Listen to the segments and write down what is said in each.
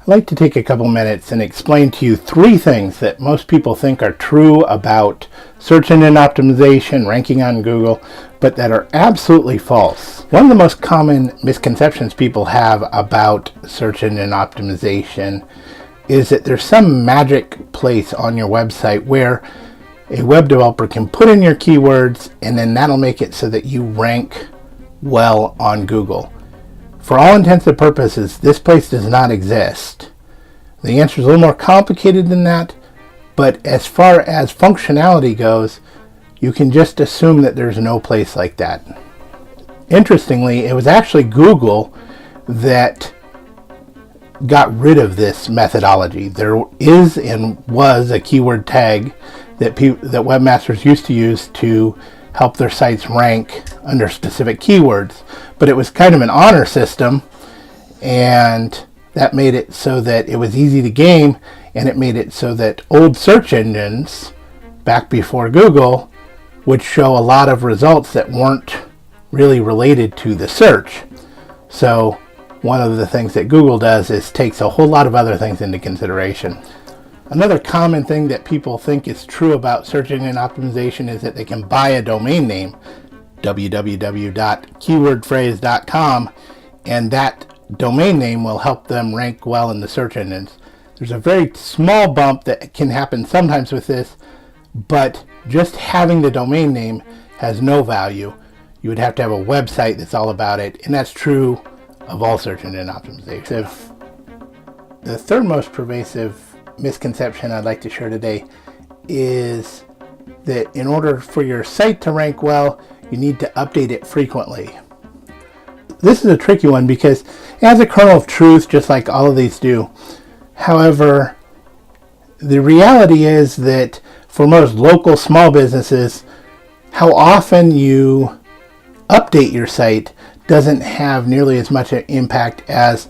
I'd like to take a couple minutes and explain to you 3 things that most people think are true about search engine optimization, ranking on Google, but that are absolutely false. One of the most common misconceptions people have about search engine optimization is that there's some magic place on your website where a web developer can put in your keywords and then that'll make it so that you rank well on Google. For all intents and purposes, this place does not exist. The answer is a little more complicated than that, but as far as functionality goes, you can just assume that there's no place like that. Interestingly, it was actually Google that got rid of this methodology. There is and was a keyword tag that webmasters used to use to help their sites rank under specific keywords, but it was kind of an honor system, and that made it so that it was easy to game, and it made it so that old search engines back before Google would show a lot of results that weren't really related to the search. So one of the things that Google does is takes a whole lot of other things into consideration. Another common thing that people think is true about search engine optimization is that they can buy a domain name, www.keywordphrase.com, and that domain name will help them rank well in the search engines. There's a very small bump that can happen sometimes with this, but just having the domain name has no value. You would have to have a website that's all about it, and that's true of all search engine optimization. The third most pervasive misconception I'd like to share today is that in order for your site to rank well, you need to update it frequently. This is a tricky one because it has a kernel of truth, just like all of these do. However, the reality is that for most local small businesses, how often you update your site doesn't have nearly as much impact as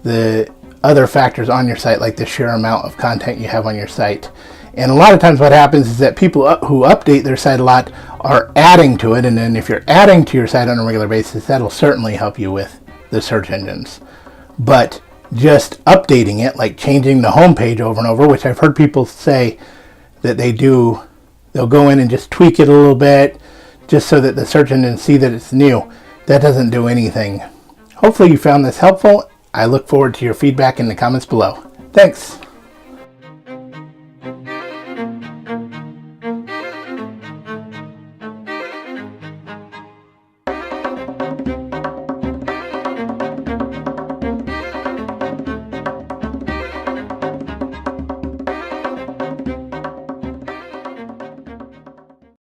the other factors on your site, like the sheer amount of content you have on your site. And a lot of times what happens is that people who update their site a lot are adding to it, and then if you're adding to your site on a regular basis, that'll certainly help you with the search engines. But just updating it, like changing the homepage over and over, which I've heard people say that they do, they'll go in and just tweak it a little bit just so that the search engines see that it's new. That doesn't do anything. Hopefully you found this helpful. I look forward to your feedback in the comments below. Thanks.